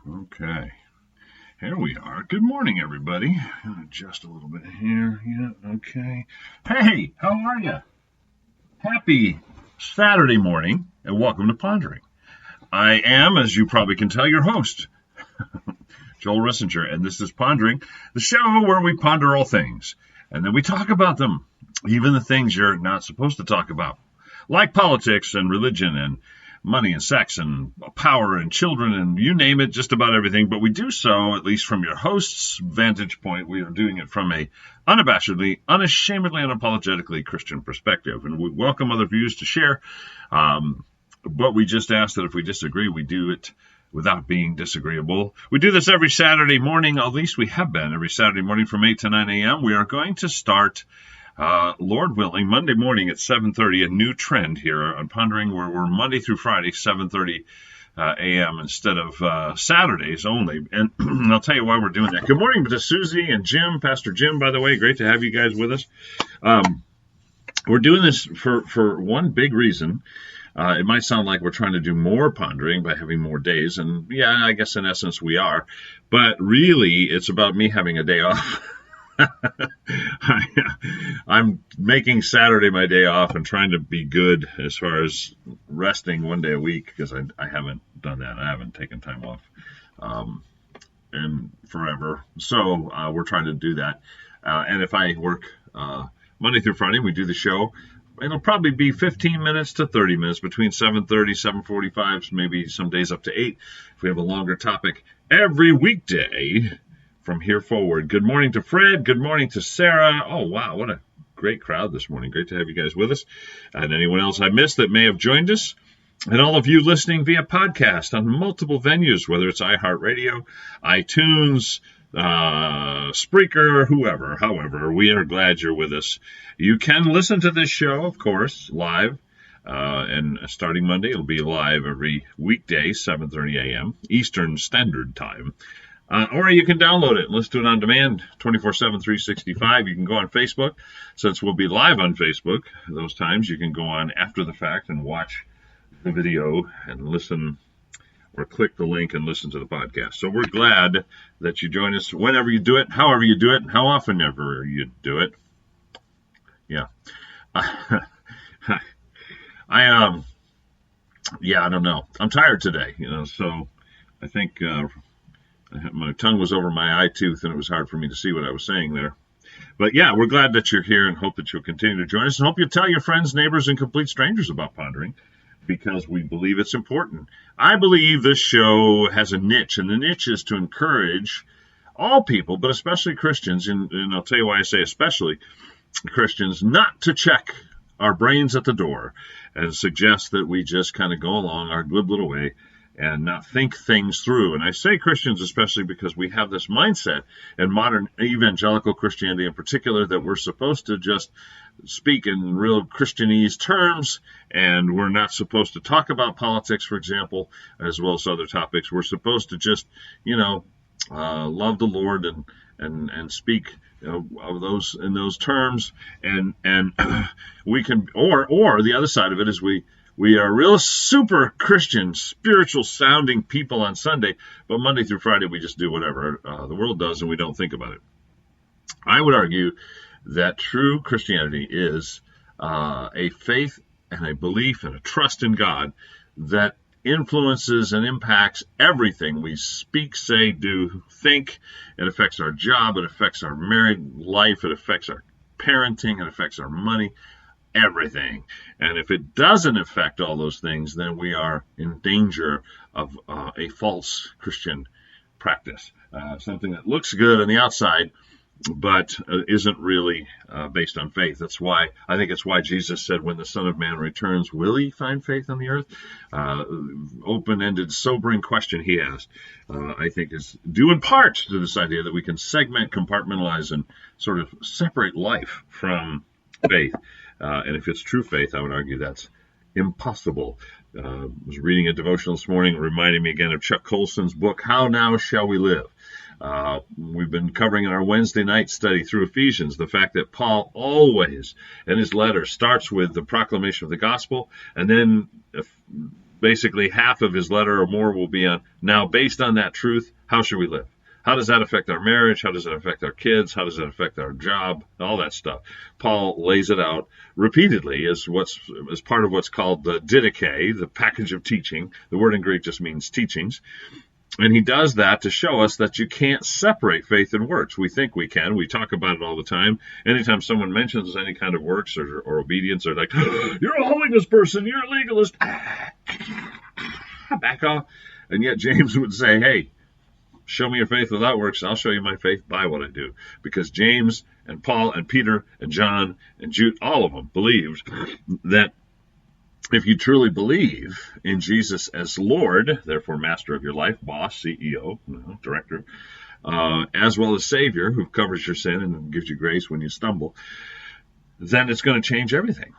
Okay, here we are. Good morning, everybody. I'm gonna adjust a little bit here. Yeah, okay. Hey, how are you? Happy Saturday morning, and welcome to Pondering. I am, as you probably can tell, your host, Joel Rissinger, and this is Pondering, the show where we ponder all things, and then we talk about them, even the things you're not supposed to talk about, like politics and religion and money and sex and power and children and you name it, just about everything. But we do so, at least from your host's vantage point, we are doing it from a unabashedly, unashamedly, unapologetically Christian perspective. And we welcome other views to share. But we just ask that if we disagree, we do it without being disagreeable. We do this every Saturday morning, at least we have been, every Saturday morning from 8 to 9 a.m. We are going to start Lord willing, Monday morning at 7:30, a new trend here on Pondering, where we're Monday through Friday, 7:30 a.m. instead of Saturdays only. And I'll tell you why we're doing that. Good morning to Susie and Jim, Pastor Jim, by the way. Great to have you guys with us. We're doing this for one big reason. It might sound like we're trying to do more pondering by having more days, and yeah, I guess in essence we are. But really, it's about me having a day off. I'm making Saturday my day off and trying to be good as far as resting one day a week, because I haven't done that. I haven't taken time off in forever. So we're trying to do that. And if I work Monday through Friday, we do the show. It'll probably be 15 minutes to 30 minutes between 7:30, 7:45, maybe some days up to 8 if we have a longer topic every weekday from here forward. Good morning to Fred. Good morning to Sarah. Oh, wow. What a great crowd this morning. Great to have you guys with us. And anyone else I missed that may have joined us. And all of you listening via podcast on multiple venues, whether it's iHeartRadio, iTunes, Spreaker, however, we are glad you're with us. You can listen to this show, of course, live. And starting Monday, it'll be live every weekday, 7:30 a.m. Eastern Standard Time. Or you can download it and listen to it on demand 24/7, 365. You can go on Facebook. Since we'll be live on Facebook those times, you can go on after the fact and watch the video and listen, or click the link and listen to the podcast. So we're glad that you join us whenever you do it, however you do it, and how often ever you do it. Yeah. I don't know. I'm tired today, so I think my tongue was over my eye tooth, and it was hard for me to see what I was saying there. But yeah, we're glad that you're here and hope that you'll continue to join us, and hope you'll tell your friends, neighbors, and complete strangers about Pondering, because we believe it's important. I believe this show has a niche, and the niche is to encourage all people, but especially Christians, and I'll tell you why I say especially Christians, not to check our brains at the door and suggest that we just kind of go along our glib little way and not think things through. And I say Christians especially because we have this mindset in modern evangelical Christianity in particular that we're supposed to just speak in real Christianese terms, and we're not supposed to talk about politics, for example, as well as other topics. We're supposed to just, love the Lord and speak of those in those terms, and we can, or the other side of it is we are real super Christian, spiritual sounding people on Sunday, but Monday through Friday we just do whatever the world does and we don't think about it. I would argue that true Christianity is a faith and a belief and a trust in God that influences and impacts everything we speak, say, do, think. It affects our job, it affects our married life, it affects our parenting, it affects our money, everything. And if it doesn't affect all those things, then we are in danger of a false Christian practice, something that looks good on the outside but isn't really based on faith. That's why I think it's why Jesus said, when the Son of Man returns, will he find faith on the earth? Open-ended, sobering question he asked, I think is due in part to this idea that we can segment, compartmentalize, and sort of separate life from faith. And if it's true faith, I would argue that's impossible. I was reading a devotional this morning, reminding me again of Chuck Colson's book, How Now Shall We Live? We've been covering in our Wednesday night study through Ephesians the fact that Paul always, in his letter, starts with the proclamation of the gospel, and then basically half of his letter or more will be on, now based on that truth, how should we live? How does that affect our marriage? How does it affect our kids? How does it affect our job? All that stuff. Paul lays it out repeatedly as part of what's called the didache, the package of teaching. The word in Greek just means teachings. And he does that to show us that you can't separate faith and works. We think we can. We talk about it all the time. Anytime someone mentions any kind of works or obedience, they're like, you're a holiness person, you're a legalist. Back off. And yet James would say, hey, show me your faith without works, I'll show you my faith by what I do. Because James and Paul and Peter and John and Jude, all of them believed that if you truly believe in Jesus as Lord, therefore master of your life, boss, CEO, director, as well as Savior, who covers your sin and gives you grace when you stumble, then it's going to change everything.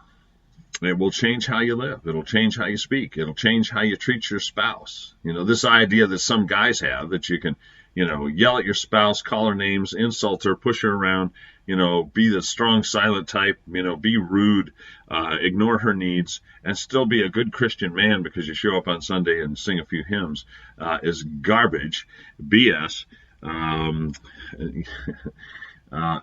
It will change how you live. It'll change how you speak. It'll change how you treat your spouse. This idea that some guys have that you can, yell at your spouse, call her names, insult her, push her around, be the strong, silent type, be rude, ignore her needs, and still be a good Christian man because you show up on Sunday and sing a few hymns, is garbage, BS.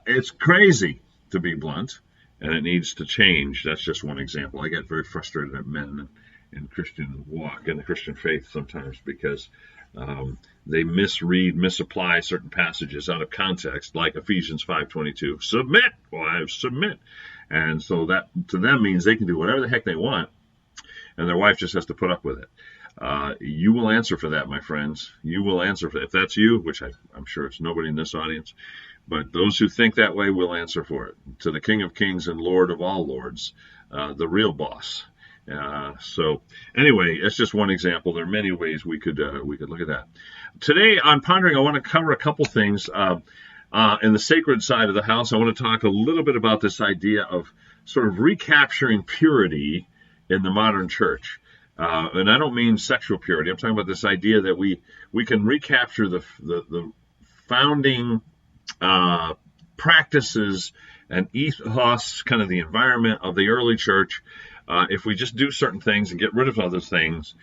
It's crazy, to be blunt. And it needs to change. That's just one example. I get very frustrated at men in Christian walk and the Christian faith sometimes because they misapply certain passages out of context, like Ephesians 5:22. Submit, wives, submit. And so that to them means they can do whatever the heck they want, and their wife just has to put up with it. You will answer for that, my friends. You will answer for that. If that's you, which I'm sure it's nobody in this audience, but those who think that way will answer for it. To the King of Kings and Lord of all lords, the real boss. So anyway, that's just one example. There are many ways we could look at that. Today on Pondering, I want to cover a couple things. In the sacred side of the house, I want to talk a little bit about this idea of sort of recapturing purity in the modern church. And I don't mean sexual purity. I'm talking about this idea that we can recapture the founding practices and ethos, kind of the environment of the early church, if we just do certain things and get rid of other things.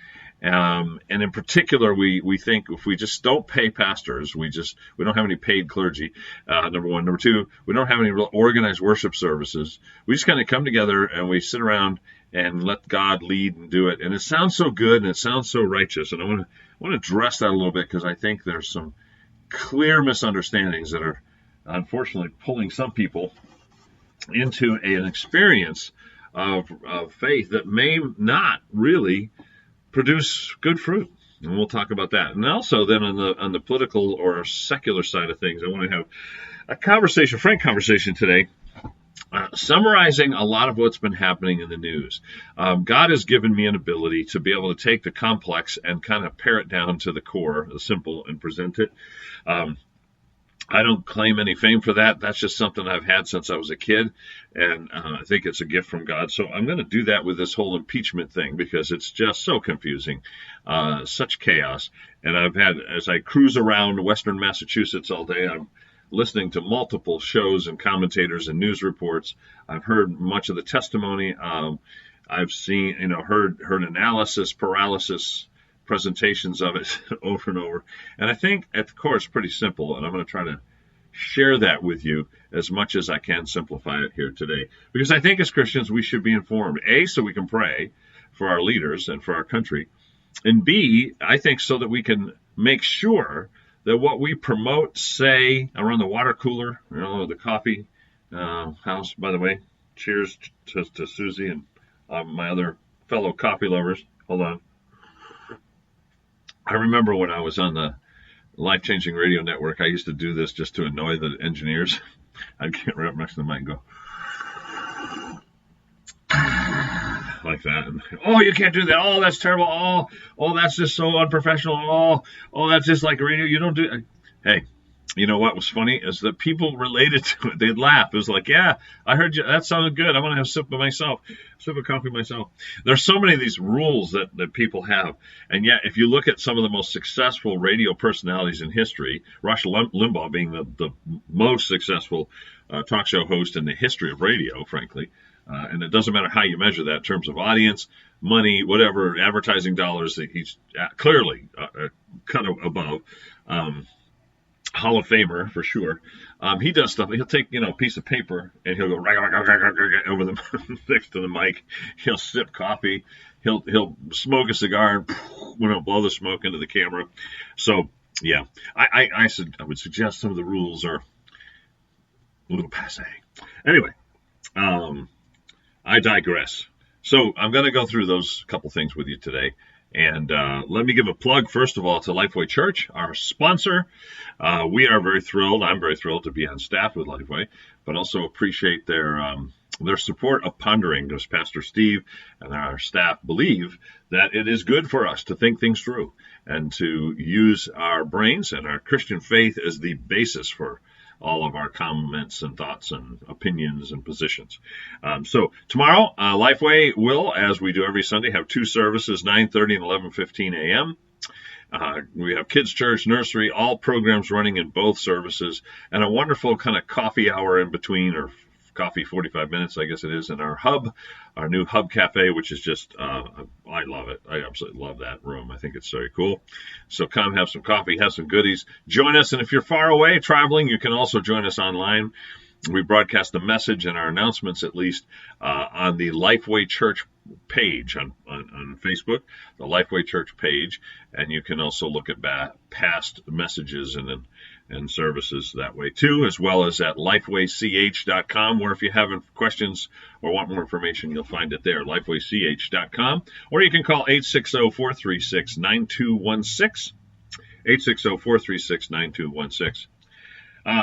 And in particular, we think if we just don't pay pastors, we don't have any paid clergy, number one. Number two, we don't have any real organized worship services. We just kind of come together and we sit around and let God lead and do it. And it sounds so good and it sounds so righteous. And I want to address that a little bit because I think there's some clear misunderstandings that are unfortunately pulling some people into an experience of faith that may not really produce good fruit. And we'll talk about that. And also then on the political or secular side of things, I want to have a frank conversation today, summarizing a lot of what's been happening in the news. God has given me an ability to be able to take the complex and kind of pare it down to the core, the simple, and present it. I don't claim any fame for that. That's just something I've had since I was a kid, and I think it's a gift from God. So I'm going to do that with this whole impeachment thing because it's just so confusing, such chaos. And I've had, as I cruise around Western Massachusetts all day, I'm listening to multiple shows and commentators and news reports. I've heard much of the testimony. I've seen, heard analysis, paralysis, presentations of it over and over. And I think at the core it's pretty simple, and I'm going to try to share that with you as much as I can simplify it here today. Because I think as Christians we should be informed, A, so we can pray for our leaders and for our country, and B, I think so that we can make sure that what we promote, say, around the water cooler, the coffee house, by the way, cheers to Susie and my other fellow coffee lovers. Hold on. I remember when I was on the Life Changing Radio Network, I used to do this just to annoy the engineers. I'd get right up next to the mic and go like that. And, oh, you can't do that. Oh, that's terrible. Oh, that's just so unprofessional. Oh, that's just like radio. You don't do it. Hey, you know what was funny is that people related to it. They'd laugh. It was like, yeah, I heard you. That sounded good. I want to have a sip of coffee myself. There's so many of these rules that people have. And yet, if you look at some of the most successful radio personalities in history, Rush Limbaugh being the most successful talk show host in the history of radio, frankly, and it doesn't matter how you measure that in terms of audience, money, whatever advertising dollars that he's clearly cut above. Hall of Famer for sure. He does stuff. He'll take a piece of paper and he'll go over the next to the mic. He'll sip coffee. He'll smoke a cigar and blow the smoke into the camera. So yeah, I would suggest some of the rules are a little passe. Anyway, I digress. So I'm going to go through those couple things with you today. And let me give a plug, first of all, to Lifeway Church, our sponsor. We are very thrilled. I'm very thrilled to be on staff with Lifeway, but also appreciate their support of Pondering, because Pastor Steve and our staff believe that it is good for us to think things through and to use our brains and our Christian faith as the basis for all of our comments and thoughts and opinions and positions. So tomorrow, Lifeway will, as we do every Sunday, have two services, 9:30 and 11:15 a.m. We have kids' church, nursery, all programs running in both services, and a wonderful kind of coffee hour in between, or coffee 45 minutes, I guess it is, in our new hub cafe, which is just, I love it. I absolutely love that room. I think it's very cool. So come have some coffee, have some goodies, join us. And if you're far away traveling, you can also join us online. We broadcast the message and our announcements, at least, on the Lifeway Church page on Facebook, the Lifeway Church page. And you can also look at past messages and services that way too, as well as at lifewaych.com, where if you have questions or want more information, you'll find it there, lifewaych.com. Or you can call 860-436-9216, 860-436-9216.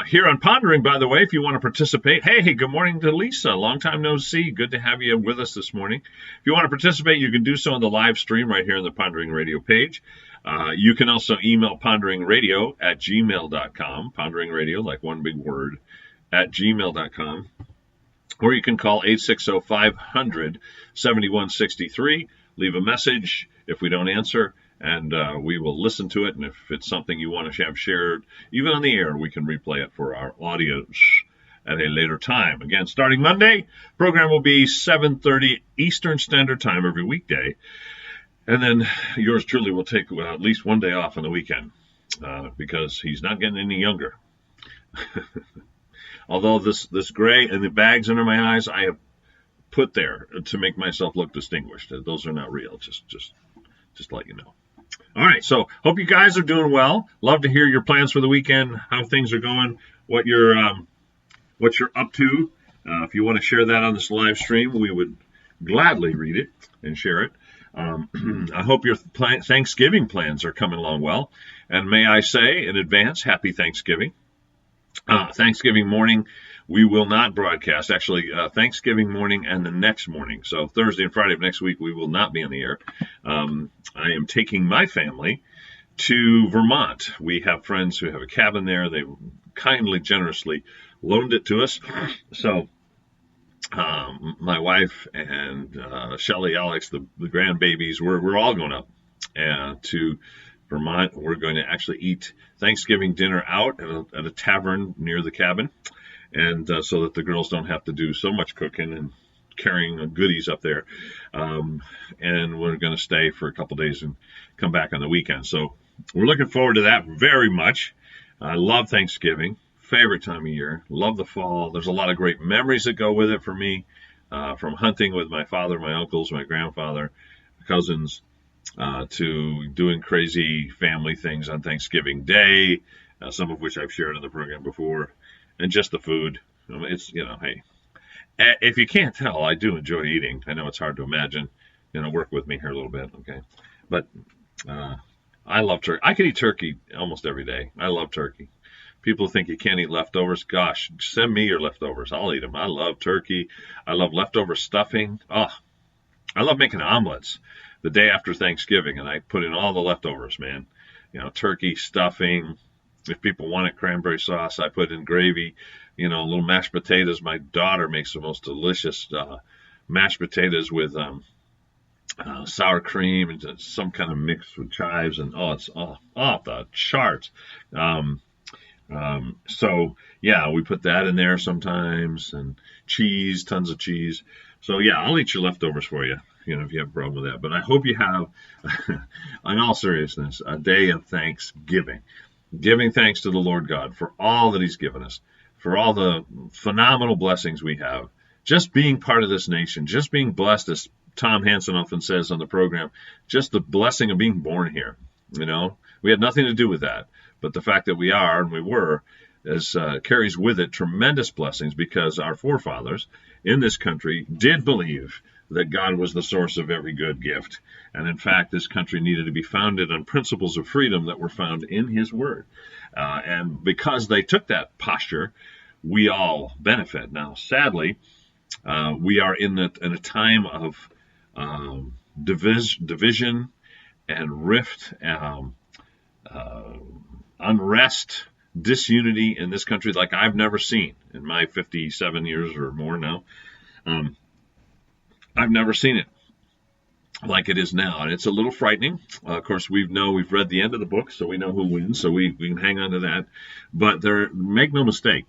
Here on Pondering, by the way, if you want to participate, hey, good morning to Lisa. Long time no see. Good to have you with us this morning. If you want to participate, you can do so on the live stream right here on the Pondering Radio page. You can also email ponderingradio@gmail.com, Pondering Radio, like one big word, @gmail.com. Or you can call 860-500-7163. Leave a message if we don't answer, and we will listen to it. And if it's something you want to have shared, even on the air, we can replay it for our audience at a later time. Again, starting Monday, program will be 7:30 Eastern Standard Time every weekday. And then yours truly will take at least one day off on the weekend because he's not getting any younger. Although this gray and the bags under my eyes, I have put there to make myself look distinguished. Those are not real. Just to let you know. All right. So hope you guys are doing well. Love to hear your plans for the weekend, how things are going, what you're up to. If you want to share that on this live stream, we would gladly read it and share it. I hope your Thanksgiving plans are coming along well. And may I say in advance, happy Thanksgiving. Thanksgiving morning, we will not broadcast. Actually, Thanksgiving morning and the next morning. So Thursday and Friday of next week, we will not be on the air. I am taking my family to Vermont. We have friends who have a cabin there. They kindly, generously loaned it to us. So my wife and Shelly, Alex, the grandbabies, we're all going up to Vermont. We're going to actually eat Thanksgiving dinner out at a tavern near the cabin, and so that the girls don't have to do so much cooking and carrying goodies up there. And we're going to stay for a couple days and come back on the weekend. So we're looking forward to that very much. I love Thanksgiving. Favorite time of year. Love the fall. There's a lot of great memories that go with it for me, from hunting with my father, my uncles, my grandfather, cousins, to doing crazy family things on Thanksgiving Day, some of which I've shared on the program before, and just the food. It's, hey, if you can't tell, I do enjoy eating. I know it's hard to imagine. Work with me here a little bit, okay? But I love turkey. I could eat turkey almost every day. I love turkey. People think you can't eat leftovers. Gosh, send me your leftovers. I'll eat them. I love turkey. I love leftover stuffing. Oh, I love making omelets the day after Thanksgiving, and I put in all the leftovers, man. Turkey, stuffing. If people want it, cranberry sauce. I put in gravy, little mashed potatoes. My daughter makes the most delicious mashed potatoes with sour cream and some kind of mix with chives, and it's off the charts. So yeah, we put that in there sometimes, and cheese, tons of cheese. So yeah, I'll eat your leftovers for you. if you have a problem with that. But I hope you have, in all seriousness, a day of thanksgiving, giving thanks to the Lord God for all that He's given us, for all the phenomenal blessings we have, just being part of this nation, just being blessed, as Tom Hansen often says on the program, just the blessing of being born here. We had nothing to do with that, but the fact that we are and we were carries with it tremendous blessings, because our forefathers in this country did believe that God was the source of every good gift. And in fact, this country needed to be founded on principles of freedom that were found in His Word. And because they took that posture, we all benefit. Now, sadly, we are in a time of division and rift, unrest, disunity in this country like I've never seen in my 57 years or more now. I've never seen it like it is now, and it's a little frightening. Of course, we've read the end of the book, so we know who wins, so we can hang on to that. But make no mistake,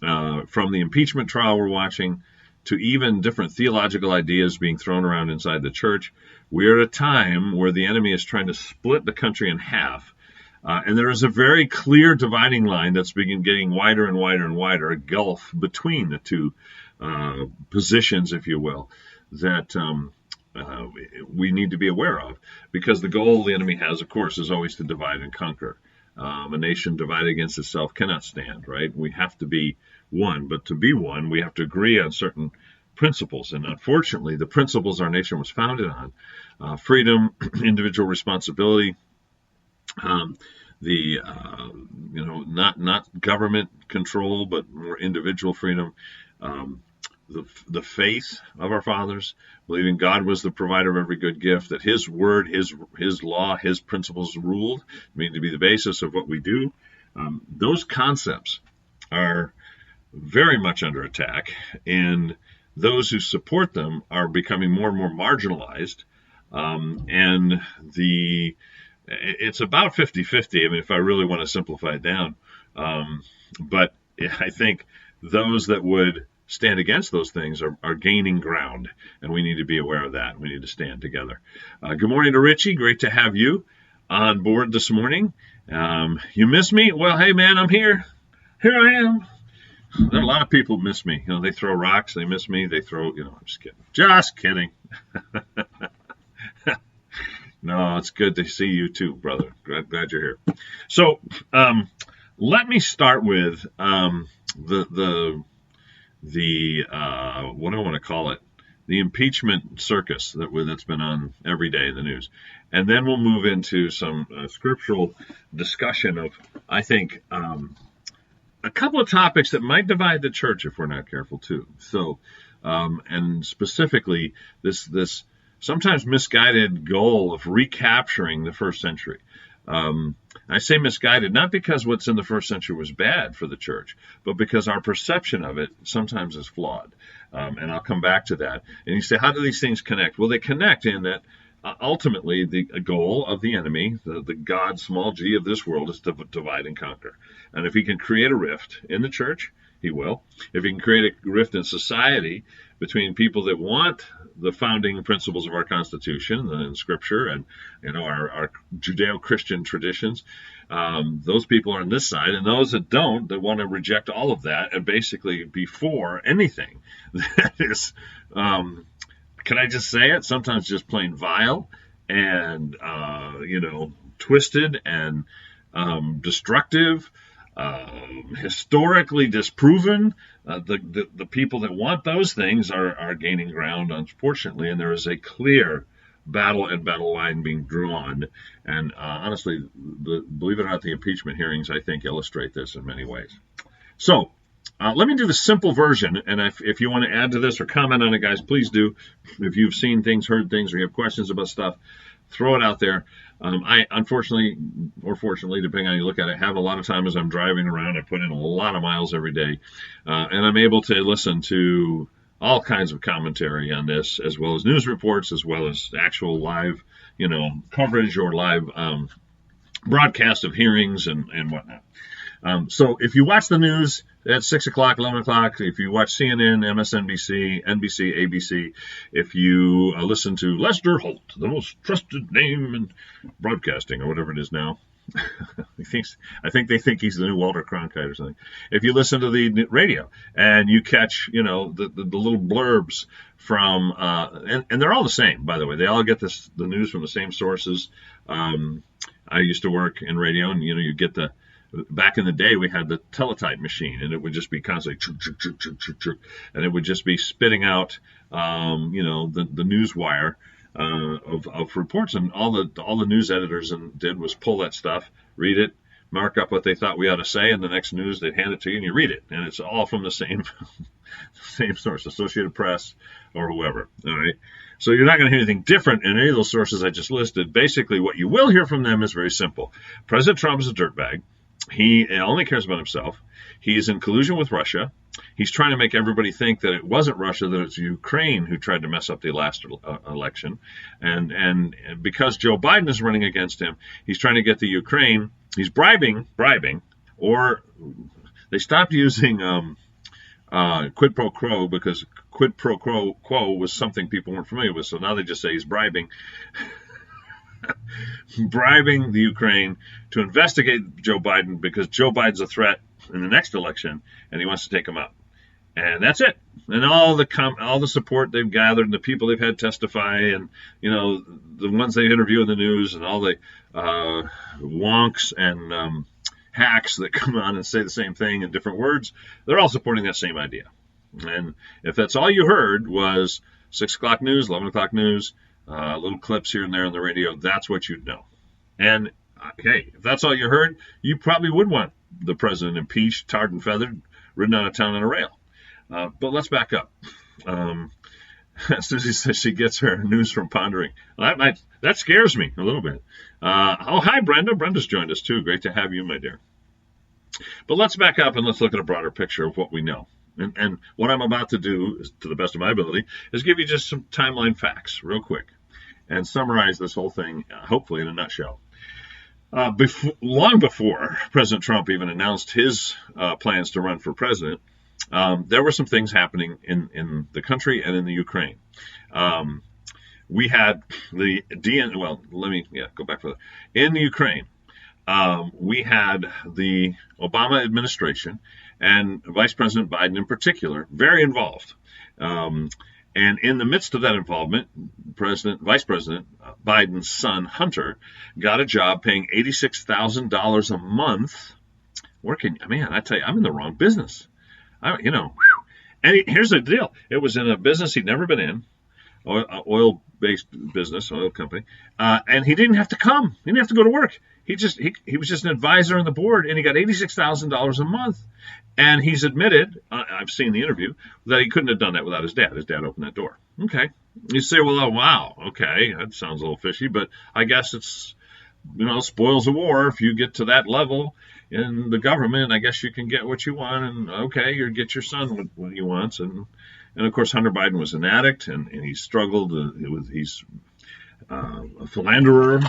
from the impeachment trial we're watching to even different theological ideas being thrown around inside the church, we're at a time where the enemy is trying to split the country in half. And there is a very clear dividing line that's getting wider and wider and wider, a gulf between the two positions, if you will, that we need to be aware of, because the goal the enemy has, of course, is always to divide and conquer. A nation divided against itself cannot stand, right? We have to be one, but to be one, we have to agree on certain principles. And unfortunately, the principles our nation was founded on, freedom, individual responsibility, not government control, but more individual freedom, the faith of our fathers, believing God was the provider of every good gift, that His Word, His law, His principles ruled, mean to be the basis of what we do. Those concepts are very much under attack, and those who support them are becoming more and more marginalized, and it's about 50-50. I mean, if I really want to simplify it down, but I think those that would stand against those things are gaining ground, and we need to be aware of that. We need to stand together. Good morning to Richie. Great to have you on board this morning. You miss me? Well, hey, man, I'm here. Here I am. There are a lot of people miss me. They throw rocks. They miss me. They throw, I'm just kidding. Just kidding. No, it's good to see you too, brother. Glad you're here. So let me start with the what do I want to call it? The impeachment circus that's been on every day in the news. And then we'll move into some scriptural discussion of, I think, a couple of topics that might divide the church if we're not careful too. So, and specifically this sometimes misguided goal of recapturing the first century. I say misguided, not because what's in the first century was bad for the church, but because our perception of it sometimes is flawed. And I'll come back to that. And you say, how do these things connect? Well, they connect in that ultimately the goal of the enemy, the God, small g, of this world, is to divide and conquer. And if he can create a rift in the church, he will. If he can create a rift in society between people that want the founding principles of our Constitution and Scripture and our Judeo-Christian traditions, those people are on this side, and those that don't, that want to reject all of that and basically be for anything that is, can I just say it, sometimes just plain vile and twisted and destructive, historically disproven. The people that want those things are gaining ground, unfortunately, and there is a clear battle line being drawn. And honestly, believe it or not, the impeachment hearings, I think, illustrate this in many ways. So let me do the simple version, and if you want to add to this or comment on it, guys, please do. If you've seen things, heard things, or you have questions about stuff, throw it out there. I, unfortunately, or fortunately, depending on how you look at it, have a lot of time as I'm driving around. I put in a lot of miles every day, and I'm able to listen to all kinds of commentary on this, as well as news reports, as well as actual live, coverage or live broadcast of hearings and whatnot. So if you watch the news at 6 o'clock, 11 o'clock, if you watch CNN, MSNBC, NBC, ABC, if you listen to Lester Holt, the most trusted name in broadcasting or whatever it is now, I think they think he's the new Walter Cronkite or something. If you listen to the radio and you catch, the little blurbs from, and they're all the same, by the way. They all get the news from the same sources. I used to work in radio, and you get back in the day we had the teletype machine, and it would just be constantly chuk, chuk, chuk, chuk, chuk, chuk, and it would just be spitting out, the news wire. Of reports, and all the news editors did was pull that stuff, read it, mark up what they thought we ought to say, and the next news they'd hand it to you and you read it, and it's all from the same source, Associated Press or whoever. All right, so you're not going to hear anything different in any of those sources I just listed. Basically, what you will hear from them is very simple. President Trump is a dirtbag. He only cares about himself. He's in collusion with Russia. He's trying to make everybody think that it wasn't Russia, that it's Ukraine who tried to mess up the last election. And because Joe Biden is running against him, he's trying to get the Ukraine. He's bribing, or they stopped using quid pro quo, because quid pro quo was something people weren't familiar with. So now they just say he's bribing the Ukraine to investigate Joe Biden, because Joe Biden's a threat in the next election, and he wants to take him out. And that's it. And all the support they've gathered, and the people they've had testify, and the ones they interview in the news, and all the wonks and hacks that come on and say the same thing in different words, they're all supporting that same idea. And if that's all you heard was 6 o'clock news, 11 o'clock news, little clips here and there on the radio, that's what you'd know. And hey, if that's all you heard, you probably would want the president impeached, tarred and feathered, ridden out of town on a rail. But let's back up. Susie says she gets her news from Pondering. That scares me a little bit. Hi, Brenda. Brenda's joined us, too. Great to have you, my dear. But let's back up and let's look at a broader picture of what we know. And what I'm about to do, to the best of my ability, is give you just some timeline facts real quick and summarize this whole thing, hopefully in a nutshell. Long before President Trump even announced his plans to run for president, there were some things happening in the country and in the Ukraine. We had go back further. In the Ukraine, we had the Obama administration and Vice President Biden in particular very involved. And in the midst of that involvement, Vice President Biden's son, Hunter, got a job paying $86,000 a month working. Man, I tell you, I'm in the wrong business. And here's the deal. It was in a business he'd never been in, oil-based business, oil company, and he didn't have to come. He didn't have to go to work. He was just an advisor on the board, and he got $86,000 a month. And he's admitted, I've seen the interview, that he couldn't have done that without his dad. His dad opened that door. Okay. You say, well, oh, wow, okay, that sounds a little fishy, but I guess it's, spoils of war. If you get to that level in the government, I guess you can get what you want, and okay, you get your son what he wants. And of course, Hunter Biden was an addict, and he struggled. He's a philanderer.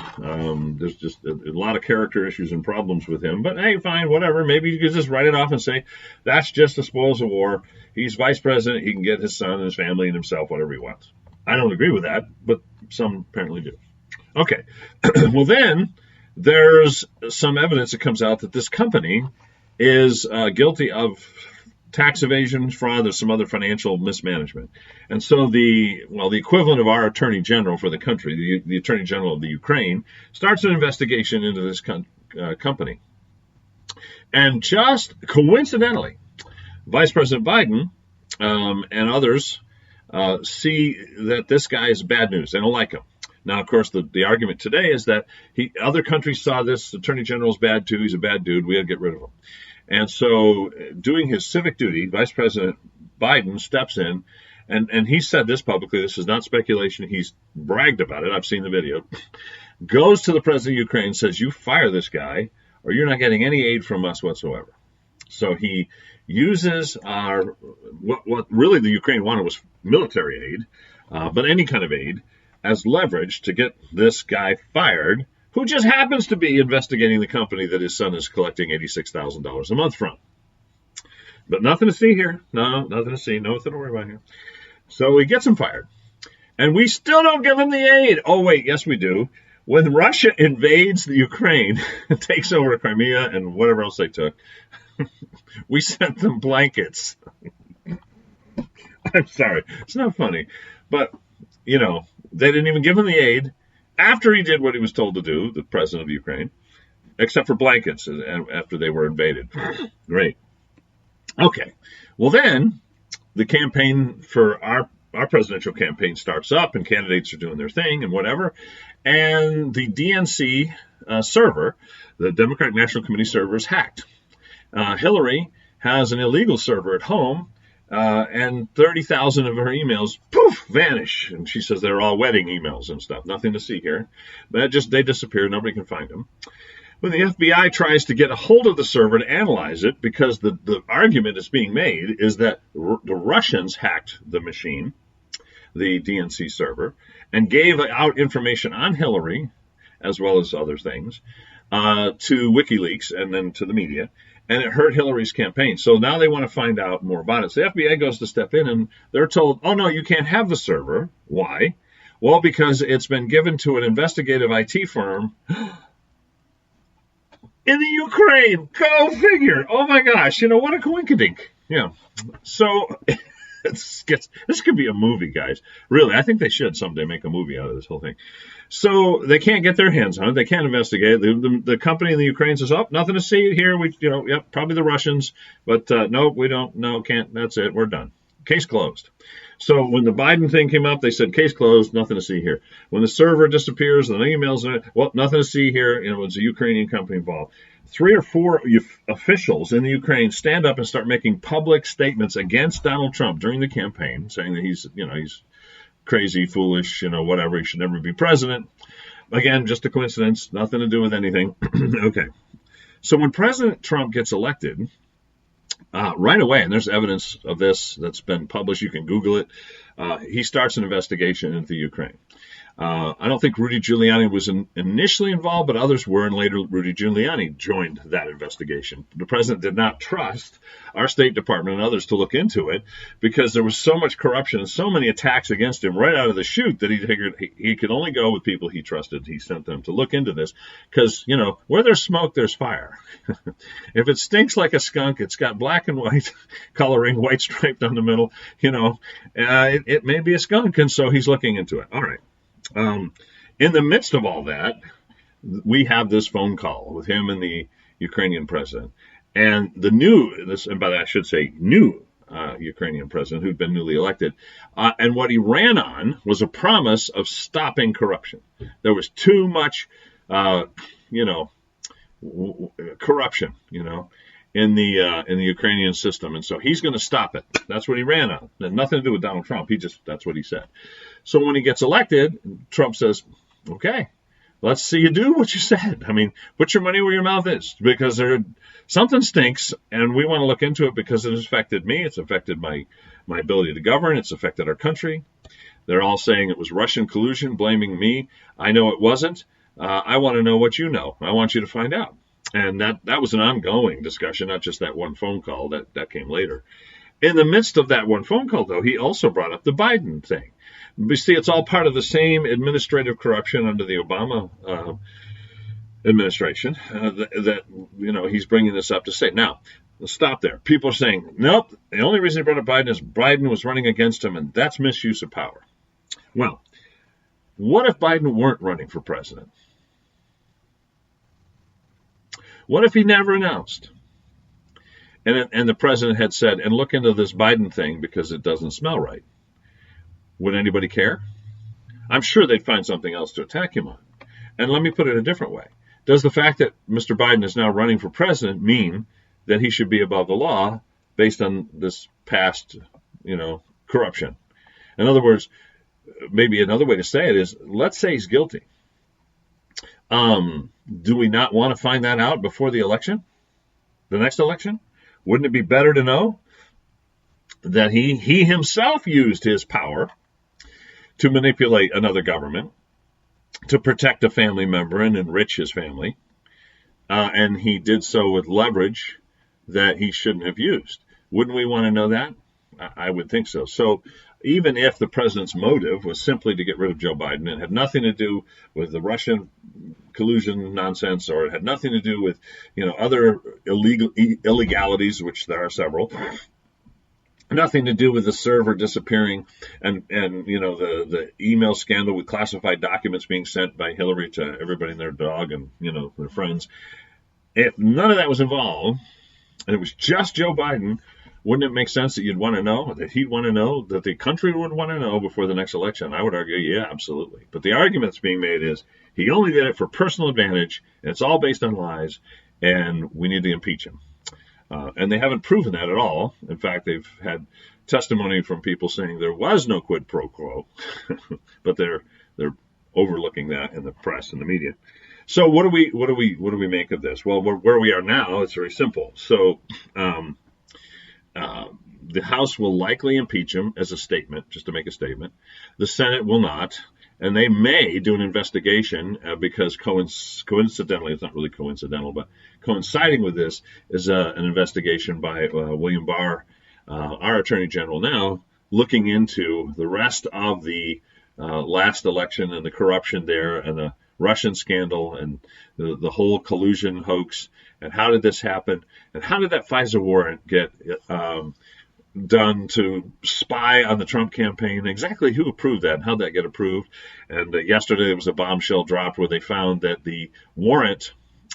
There's just a lot of character issues and problems with him. But hey, fine, whatever. Maybe you could just write it off and say that's just the spoils of war. He's vice president. He can get his son and his family and himself whatever he wants. I don't agree with that, but some apparently do. Okay. Well, then there's some evidence that comes out that this company is guilty of tax evasion, fraud, there's some other financial mismanagement. And so the equivalent of our attorney general for the country, the attorney general of the Ukraine, starts an investigation into this company. And just coincidentally, Vice President Biden and others see that this guy is bad news. They don't like him. Now, of course, the argument today is that other countries saw this attorney general is bad too. He's a bad dude. We got to get rid of him. And so doing his civic duty, Vice President Biden steps in, and he said this publicly. This is not speculation. He's bragged about it. I've seen the video. Goes to the president of Ukraine, says, you fire this guy or you're not getting any aid from us whatsoever. So he uses what really the Ukraine wanted was military aid, but any kind of aid, as leverage to get this guy fired, who just happens to be investigating the company that his son is collecting $86,000 a month from. But nothing to see here. No, nothing to see. Nothing to worry about here. So he gets him fired. And we still don't give him the aid. Oh, wait, yes, we do. When Russia invades the Ukraine, takes over Crimea and whatever else they took, we sent them blankets. I'm sorry. It's not funny. But, you know, they didn't even give him the aid after he did what he was told to do, the president of Ukraine, except for blankets after they were invaded. Great. Okay. Well, then the campaign for our presidential campaign starts up and candidates are doing their thing and whatever. And the DNC server, the Democratic National Committee server, is hacked. Hillary has an illegal server at home, and 30,000 of her emails, poof, vanish. And she says they're all wedding emails and stuff. Nothing to see here. But they disappear. Nobody can find them. When the FBI tries to get a hold of the server to analyze it, because the argument that's being made is that the Russians hacked the machine, the DNC server, and gave out information on Hillary, as well as other things, to WikiLeaks and then to the media, and it hurt Hillary's campaign. So now they want to find out more about it. So the FBI goes to step in, and they're told, oh, no, you can't have the server. Why? Well, because it's been given to an investigative IT firm in the Ukraine. Go figure. Oh, my gosh. You know, what a coinkydink. Yeah. So this could be a movie, guys. Really, I think they should someday make a movie out of this whole thing. So they can't get their hands on it. They can't investigate. The company in the Ukraine says, oh, nothing to see here. Yep, probably the Russians. But no, we don't. No, can't. That's it. We're done. Case closed. So when the Biden thing came up, they said, case closed, nothing to see here. When the server disappears, and the emails, well, nothing to see here. You know, it's a Ukrainian company involved. 3 or 4 officials in the Ukraine stand up and start making public statements against Donald Trump during the campaign, saying that he's crazy, foolish, whatever. He should never be president. Again, just a coincidence, nothing to do with anything. Okay. So when President Trump gets elected, right away, and there's evidence of this that's been published, you can Google it, he starts an investigation into Ukraine. I don't think Rudy Giuliani was initially involved, but others were, and later Rudy Giuliani joined that investigation. The president did not trust our State Department and others to look into it because there was so much corruption and so many attacks against him right out of the chute that he figured he could only go with people he trusted. He sent them to look into this because, where there's smoke, there's fire. If it stinks like a skunk, it's got black and white coloring, white striped down the middle, it may be a skunk, and so he's looking into it. All right. In the midst of all that, we have this phone call with him and the Ukrainian president. And new Ukrainian president who'd been newly elected. And what he ran on was a promise of stopping corruption. There was too much, corruption, in the Ukrainian system. And so he's going to stop it. That's what he ran on. It had nothing to do with Donald Trump. That's what he said. So when he gets elected, Trump says, okay, let's see you do what you said. I mean, put your money where your mouth is, because something stinks, and we want to look into it because it has affected me. It's affected my ability to govern. It's affected our country. They're all saying it was Russian collusion, blaming me. I know it wasn't. I want to know what you know. I want you to find out. And that was an ongoing discussion, not just that one phone call. That came later. In the midst of that one phone call, though, he also brought up the Biden thing. You see, it's all part of the same administrative corruption under the Obama administration that he's bringing this up to say. Now, let's stop there. People are saying, nope, the only reason he brought up Biden is Biden was running against him, and that's misuse of power. Well, what if Biden weren't running for president? What if he never announced? And the president had said, and look into this Biden thing because it doesn't smell right. Would anybody care? I'm sure they'd find something else to attack him on. And let me put it a different way. Does the fact that Mr. Biden is now running for president mean that he should be above the law based on this past, corruption? In other words, maybe another way to say it is, let's say he's guilty. Do we not want to find that out before the election? The next election? Wouldn't it be better to know that he himself used his power to manipulate another government to protect a family member and enrich his family. And he did so with leverage that he shouldn't have used. Wouldn't we want to know that? I would think so. So even if the president's motive was simply to get rid of Joe Biden and had nothing to do with the Russian collusion nonsense, or it had nothing to do with, other illegalities, which there are several, nothing to do with the server disappearing and the email scandal with classified documents being sent by Hillary to everybody and their dog and their friends. If none of that was involved and it was just Joe Biden, wouldn't it make sense that you'd want to know, that he'd want to know, that the country would want to know before the next election? I would argue, yeah, absolutely. But the argument that's being made is he only did it for personal advantage, and it's all based on lies, and we need to impeach him. And they haven't proven that at all. In fact, they've had testimony from people saying there was no quid pro quo, but they're overlooking that in the press and the media. So what do we make of this? Well, where we are now, it's very simple. So the House will likely impeach him as a statement, just to make a statement. The Senate will not, and they may do an investigation because coincidentally, it's not really coincidental, but coinciding with this is an investigation by William Barr, our Attorney General now, looking into the rest of the last election and the corruption there and the Russian scandal and the whole collusion hoax. And how did this happen? And how did that FISA warrant get done to spy on the Trump campaign? Exactly who approved that and how did that get approved? And yesterday there was a bombshell dropped where they found that the warrant,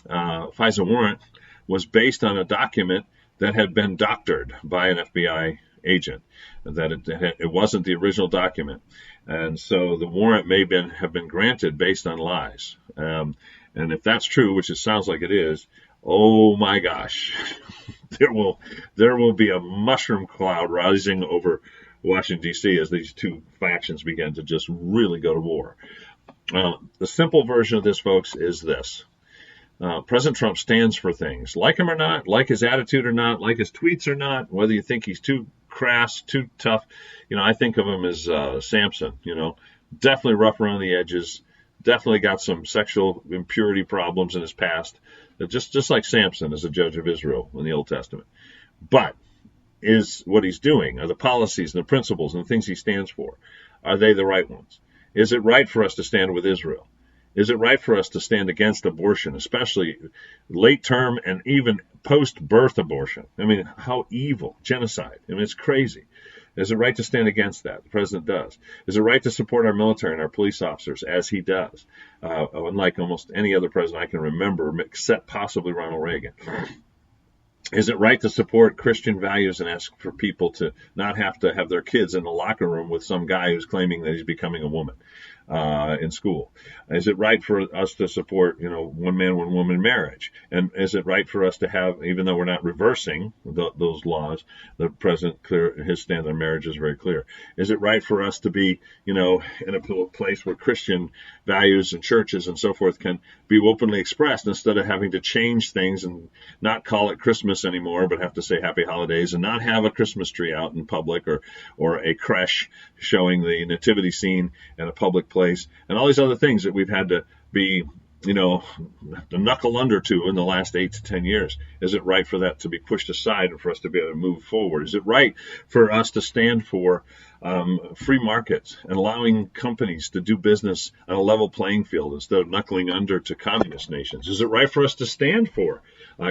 FISA warrant, was based on a document that had been doctored by an FBI agent, that it wasn't the original document. And so the warrant may have been granted based on lies. And if that's true, which it sounds like it is, oh my gosh, there will be a mushroom cloud rising over Washington, D.C. as these two factions begin to just really go to war. The simple version of this, folks, is this. President Trump stands for things. Like him or not, like his attitude or not, like his tweets or not, whether you think he's too crass, too tough, I think of him as Samson, definitely rough around the edges, definitely got some sexual impurity problems in his past, just like Samson as a judge of Israel in the Old Testament. But is what he's doing, are the policies and the principles and the things he stands for, are they the right ones? Is it right for us to stand with Israel? Is it right for us to stand against abortion, especially late term and even post-birth abortion? I mean, how evil, genocide. I mean, it's crazy. Is it right to stand against that? The president does. Is it right to support our military and our police officers, as he does? Unlike almost any other president I can remember, except possibly Ronald Reagan. Is it right to support Christian values and ask for people to not have to have their kids in the locker room with some guy who's claiming that he's becoming a woman in school? Is it right for us to support, one man, one woman marriage? And is it right for us to have, even though we're not reversing those laws, the president, his stand on marriage is very clear. Is it right for us to be, in a place where Christian values and churches and so forth can be openly expressed instead of having to change things and not call it Christmas anymore, but have to say happy holidays and not have a Christmas tree out in public or a creche showing the nativity scene in a public place and all these other things that we've had to be, to knuckle under to in the last 8 to 10 years? Is it right for that to be pushed aside and for us to be able to move forward? Is it right for us to stand for free markets and allowing companies to do business on a level playing field instead of knuckling under to communist nations? Is it right for us to stand for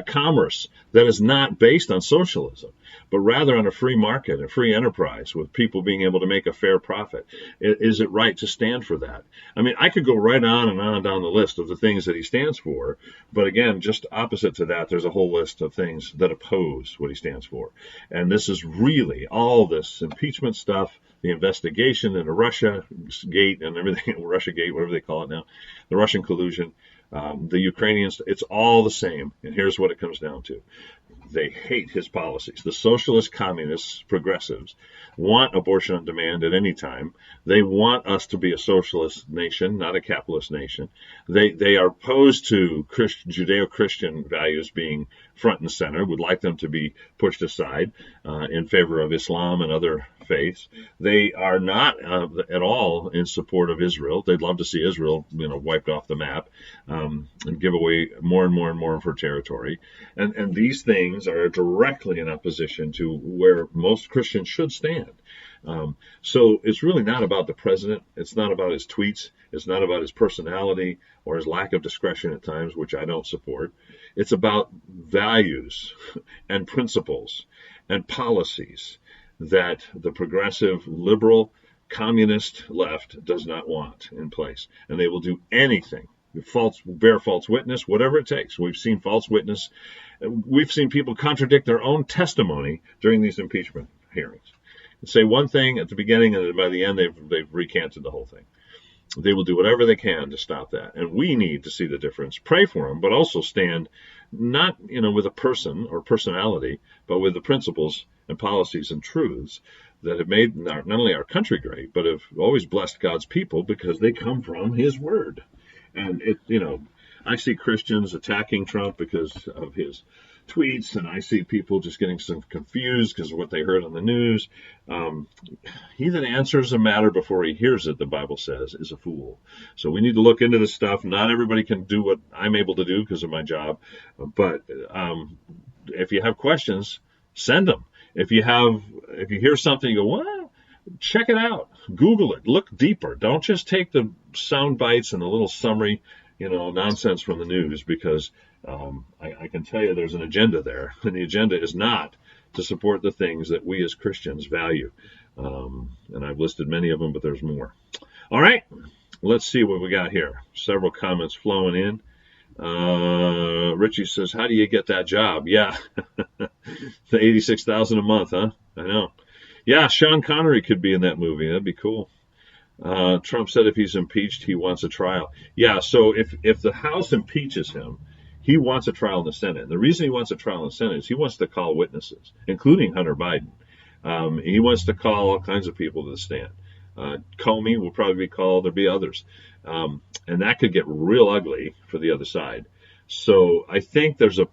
commerce that is not based on socialism, but rather on a free market, a free enterprise with people being able to make a fair profit? Is it right to stand for that? I mean, I could go right on and on down the list of the things that he stands for, but again, just opposite to that, there's a whole list of things that oppose what he stands for. And this is really all this impeachment stuff, the investigation into Russia Gate and everything, Russia Gate, whatever they call it now, the Russian collusion, the Ukrainians, it's all the same. And here's what it comes down to. They hate his policies. The socialist, communists, progressives want abortion on demand at any time. They want us to be a socialist nation, not a capitalist nation. They are opposed to Judeo-Christian values being front and center, would like them to be pushed aside in favor of Islam and other faiths. They are not at all in support of Israel. They'd love to see Israel, wiped off the map, and give away more and more and more of her territory. And these things are directly in opposition to where most Christians should stand. So it's really not about the president. It's not about his tweets. It's not about his personality or his lack of discretion at times, which I don't support. It's about values and principles and policies that the progressive, liberal, communist left does not want in place. And they will do anything, bear false witness, whatever it takes. We've seen false witness. We've seen people contradict their own testimony during these impeachment hearings. Say one thing at the beginning, and by the end, they've recanted the whole thing. They will do whatever they can to stop that. And we need to see the difference. Pray for them, but also stand not, with a person or personality, but with the principles and policies and truths that have made not only our country great, but have always blessed God's people because they come from his word. And I see Christians attacking Trump because of his tweets, and I see people just getting some confused because of what they heard on the news. He that answers a matter before he hears it, the Bible says, is a fool. So we need to look into this stuff. Not everybody can do what I'm able to do because of my job, but if you have questions, send them. If you hear something, you go, what? Check it out. Google it. Look deeper. Don't just take the sound bites and the little summary, nonsense from the news, because I can tell you there's an agenda there, and the agenda is not to support the things that we as Christians value. And I've listed many of them, but there's more. All right, let's see what we got here. Several comments flowing in. Richie says, how do you get that job? Yeah, the $86,000 a month, huh? I know. Yeah, Sean Connery could be in that movie. That'd be cool. Trump said if he's impeached, he wants a trial. Yeah, so if the House impeaches him, he wants a trial in the Senate. And the reason he wants a trial in the Senate is he wants to call witnesses, including Hunter Biden. He wants to call all kinds of people to the stand. Comey will probably be called. There'll be others. And that could get real ugly for the other side. So I think there's a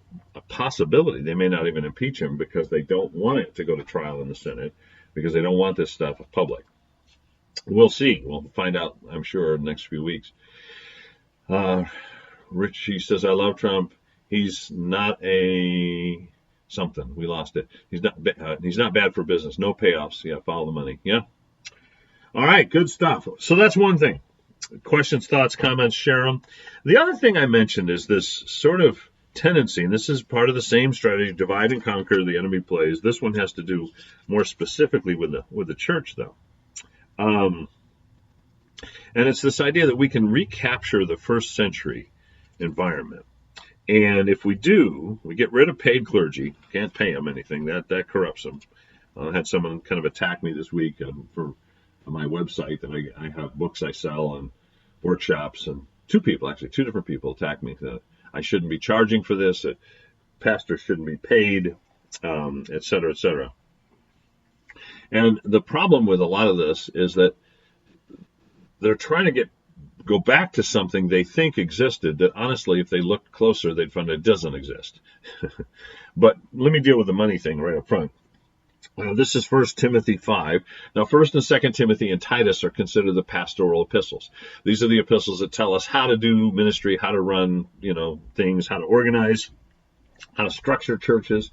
possibility they may not even impeach him because they don't want it to go to trial in the Senate, because they don't want this stuff public. We'll see. We'll find out, I'm sure, in the next few weeks. Richie says, I love Trump. He's not a something. We lost it. He's not bad for business. No payoffs. Yeah, follow the money. Yeah. All right, good stuff. So that's one thing. Questions, thoughts, comments, share them. The other thing I mentioned is this sort of tendency, and this is part of the same strategy, divide and conquer, the enemy plays. This one has to do more specifically with the church, though. And it's this idea that we can recapture the first century environment. And if we do, we get rid of paid clergy. Can't pay them anything. That corrupts them. I had someone kind of attack me this week for my website, that I have books I sell and workshops, and two different people attacked me that I shouldn't be charging for this, that pastors shouldn't be paid, et cetera, et cetera. And the problem with a lot of this is that they're trying to go back to something they think existed that, honestly, if they looked closer, they'd find it doesn't exist. But let me deal with the money thing right up front. This is 1 Timothy 5. Now, 1 and 2 Timothy and Titus are considered the pastoral epistles. These are the epistles that tell us how to do ministry, how to run, things, how to organize, how to structure churches.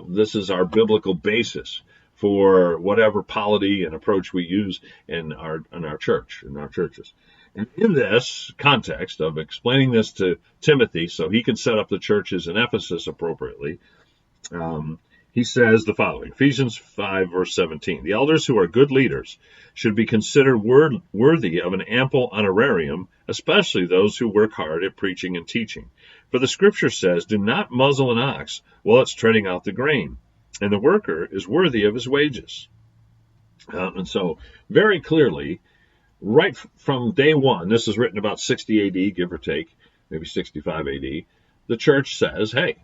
This is our biblical basis for whatever polity and approach we use in our church, in our churches. And in this context of explaining this to Timothy so he can set up the churches in Ephesus appropriately, he says the following, Ephesians 5, verse 17, the elders who are good leaders should be considered worthy of an ample honorarium, especially those who work hard at preaching and teaching. For the scripture says, do not muzzle an ox while it's treading out the grain, and the worker is worthy of his wages. And so very clearly, right from day one, this is written about 60 AD, give or take, maybe 65 AD, the church says, hey,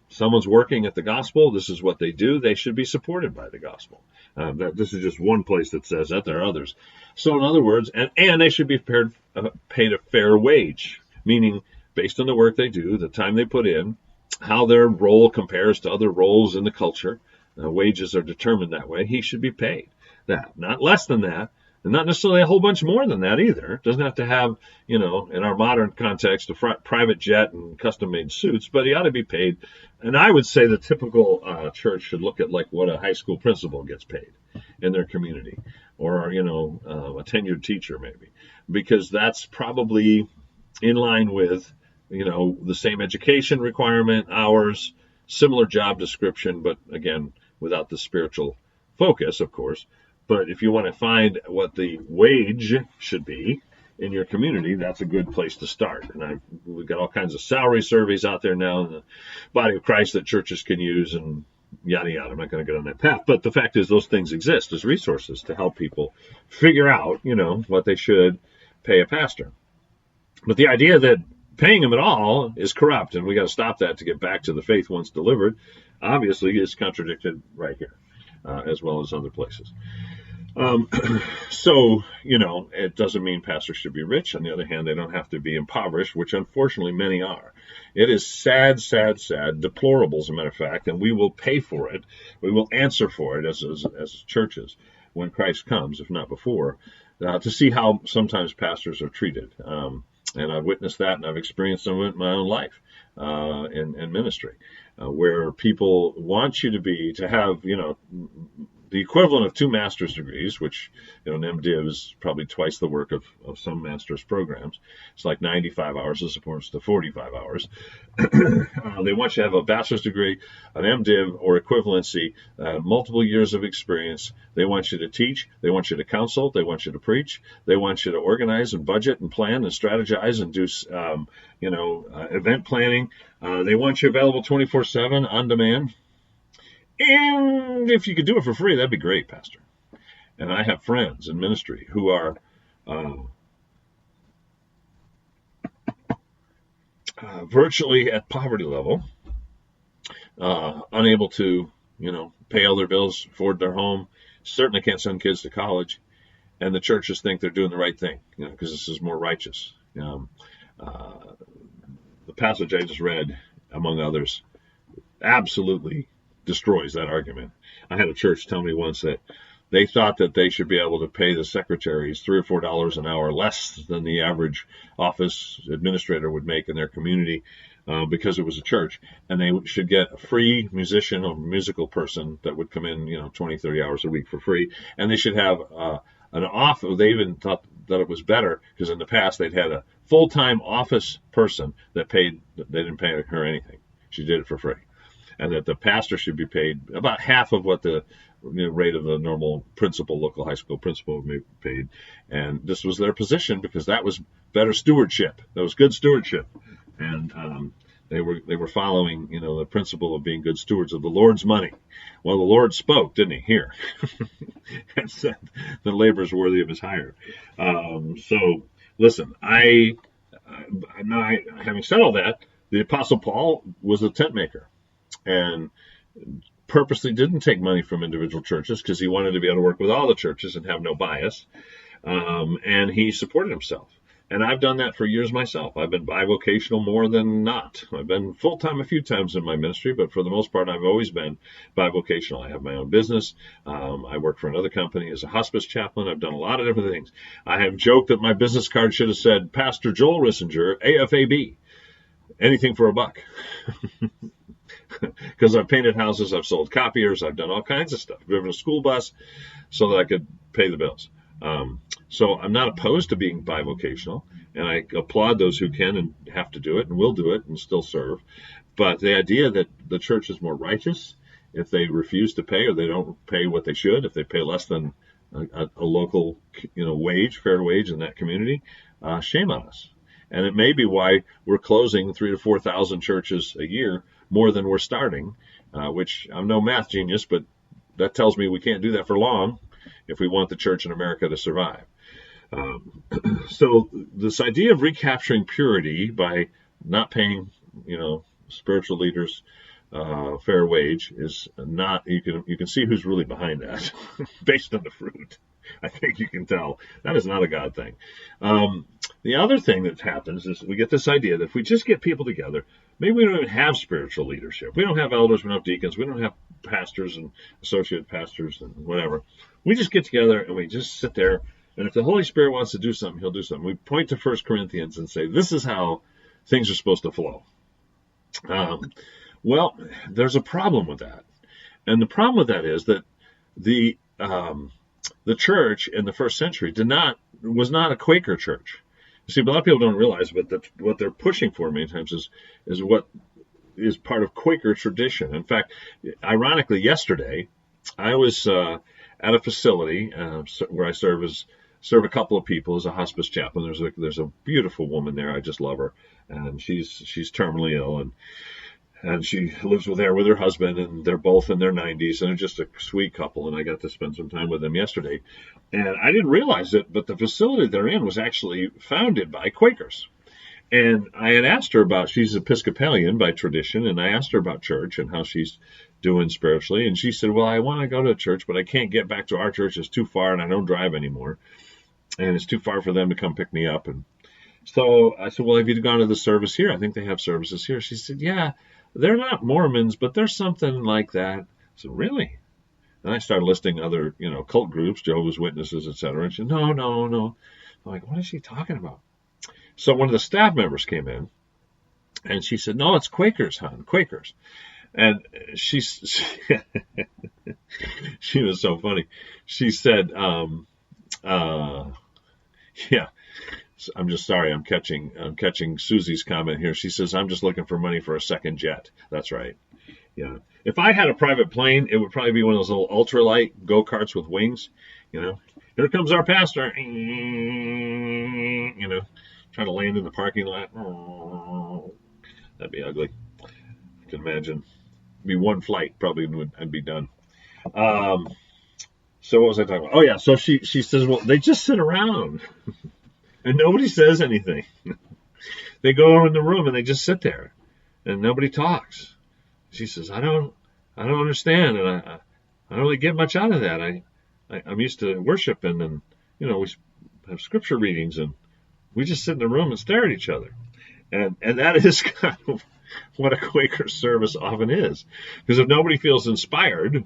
someone's working at the gospel, this is what they do, they should be supported by the gospel. This is just one place that says that. There are others. So in other words, and they should be paid a fair wage, meaning based on the work they do, the time they put in, how their role compares to other roles in the culture. Wages are determined that way. He should be paid. that, not less than that, and not necessarily a whole bunch more than that either. It doesn't have to have, in our modern context, a private jet and custom-made suits, but he ought to be paid. And I would say the typical church should look at like what a high school principal gets paid in their community, or a tenured teacher maybe, because that's probably in line with the same education requirement, hours, similar job description, but again without the spiritual focus, of course. But if you want to find what the wage should be in your community, that's a good place to start. And we've got all kinds of salary surveys out there now in the body of Christ that churches can use, and yada yada. I'm not going to get on that path, but the fact is those things exist as resources to help people figure out what they should pay a pastor. But the idea that paying him at all is corrupt, and we got to stop that to get back to the faith once delivered, obviously is contradicted right here, as well as other places. So, it doesn't mean pastors should be rich. On the other hand, they don't have to be impoverished, which unfortunately many are. It is sad, sad, sad, deplorable, as a matter of fact, and we will pay for it. We will answer for it as churches when Christ comes, if not before, to see how sometimes pastors are treated. And I've witnessed that, and I've experienced some of it in my own life in ministry, where people want you to have, the equivalent of 2 master's degrees, which, an MDiv is probably twice the work of some master's programs. It's like 95 hours as opposed to 45 hours. They want you to have a bachelor's degree, an MDiv or equivalency, multiple years of experience. They want you to teach. They want you to counsel. They want you to preach. They want you to organize and budget and plan and strategize and do, event planning. They want you available 24/7 on demand. And if you could do it for free, that'd be great, Pastor. And I have friends in ministry who are virtually at poverty level, unable to, pay all their bills, afford their home, certainly can't send kids to college, and the churches think they're doing the right thing, because this is more righteous. The passage I just read, among others, absolutely destroys that argument. I had a church tell me once that they thought that they should be able to pay the secretaries $3 or $4 an hour less than the average office administrator would make in their community because it was a church, and they should get a free musician or musical person that would come in 20, 30 hours a week for free, and they should have an office. They even thought that it was better because in the past they'd had a full-time office person that they didn't pay her anything. She did it for free. And that the pastor should be paid about half of what the rate of the normal principal, local high school principal would be paid. And this was their position because that was better stewardship. That was good stewardship. And they were following, the principle of being good stewards of the Lord's money. Well, the Lord spoke, didn't he, here? And said the labor is worthy of his hire. So, listen, having said all that, the Apostle Paul was a tent maker. And purposely didn't take money from individual churches because he wanted to be able to work with all the churches and have no bias. And he supported himself. And I've done that for years myself. I've been bivocational more than not. I've been full-time a few times in my ministry, but for the most part, I've always been bivocational. I have my own business. I work for another company as a hospice chaplain. I've done a lot of different things. I have joked that my business card should have said, Pastor Joel Rissinger, AFAB, anything for a buck. Because I've painted houses, I've sold copiers, I've done all kinds of stuff. I've driven a school bus so that I could pay the bills. So I'm not opposed to being bivocational, and I applaud those who can and have to do it and will do it and still serve. But the idea that the church is more righteous if they refuse to pay or they don't pay what they should, if they pay less than a local wage, fair wage in that community, shame on us. And it may be why we're closing 3,000 to 4,000 churches a year, more than we're starting, which I'm no math genius, but that tells me we can't do that for long if we want the church in America to survive. So this idea of recapturing purity by not paying, spiritual leaders fair wage is not. You can see who's really behind that based on the fruit. I think you can tell that is not a God thing. The other thing that happens is we get this idea that if we just get people together, maybe we don't even have spiritual leadership. We don't have elders, we don't have deacons, we don't have pastors and associate pastors and whatever. We just get together and we just sit there. And if the Holy Spirit wants to do something, he'll do something. We point to 1 Corinthians and say, this is how things are supposed to flow. Well, there's a problem with that. And the problem with that is that the church in the first century was not a Quaker church. You see, a lot of people don't realize, but what they're pushing for many times is what is part of Quaker tradition. In fact, ironically, yesterday I was at a facility where I serve a couple of people as a hospice chaplain. There's a beautiful woman there. I just love her, and she's terminally ill, and she lives with her husband, and they're both in their 90s, and they're just a sweet couple, and I got to spend some time with them yesterday. And I didn't realize it, but the facility they're in was actually founded by Quakers. And I had asked her about, she's Episcopalian by tradition, and I asked her about church and how she's doing spiritually, and she said, well, I want to go to church, but I can't get back to our church. It's too far, and I don't drive anymore, and it's too far for them to come pick me up. And so I said, well, have you gone to the service here? I think they have services here. She said, yeah. They're not Mormons, but they're something like that. I said, really? And I started listing other, cult groups, Jehovah's Witnesses, etc. And she said, no. I'm like, what is she talking about? So one of the staff members came in, and she said, no, it's Quakers, hon, Quakers. And she was so funny. She said, yeah. I'm just sorry. I'm catching Susie's comment here. She says, I'm just looking for money for a second jet. That's right. Yeah. If I had a private plane, it would probably be one of those little ultralight go-karts with wings. Here comes our pastor. Trying to land in the parking lot. That'd be ugly. I can imagine. It'd be one flight, probably I'd be done. So what was I talking about? Oh yeah. So she says, well, they just sit around. And nobody says anything. They go in the room and they just sit there, and nobody talks. She says, I don't understand, and I don't really get much out of that. I'm used to worshiping, and we have scripture readings, and we just sit in the room and stare at each other. And that is kind of what a Quaker service often is, because if nobody feels inspired,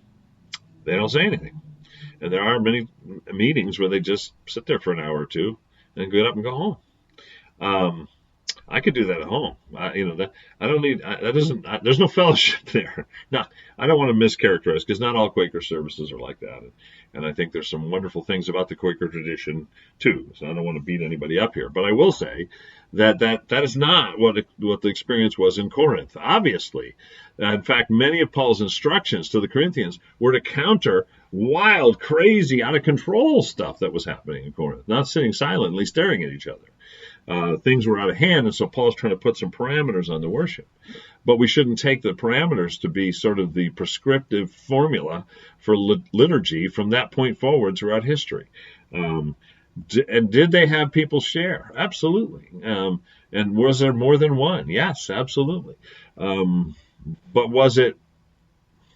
they don't say anything. And there are many meetings where they just sit there for an hour or two and get up and go home. I could do that at home. There's no fellowship there. Now, I don't want to mischaracterize, because not all Quaker services are like that. And I think there's some wonderful things about the Quaker tradition too. So I don't want to beat anybody up here, but I will say that is not what the experience was in Corinth. Obviously, in fact, many of Paul's instructions to the Corinthians were to counter wild, crazy, out of control stuff that was happening in Corinth, not sitting silently staring at each other. Things were out of hand, and so Paul's trying to put some parameters on the worship. But we shouldn't take the parameters to be sort of the prescriptive formula for liturgy from that point forward throughout history. And did they have people share? Absolutely. And was there more than one? Yes, absolutely. But was it,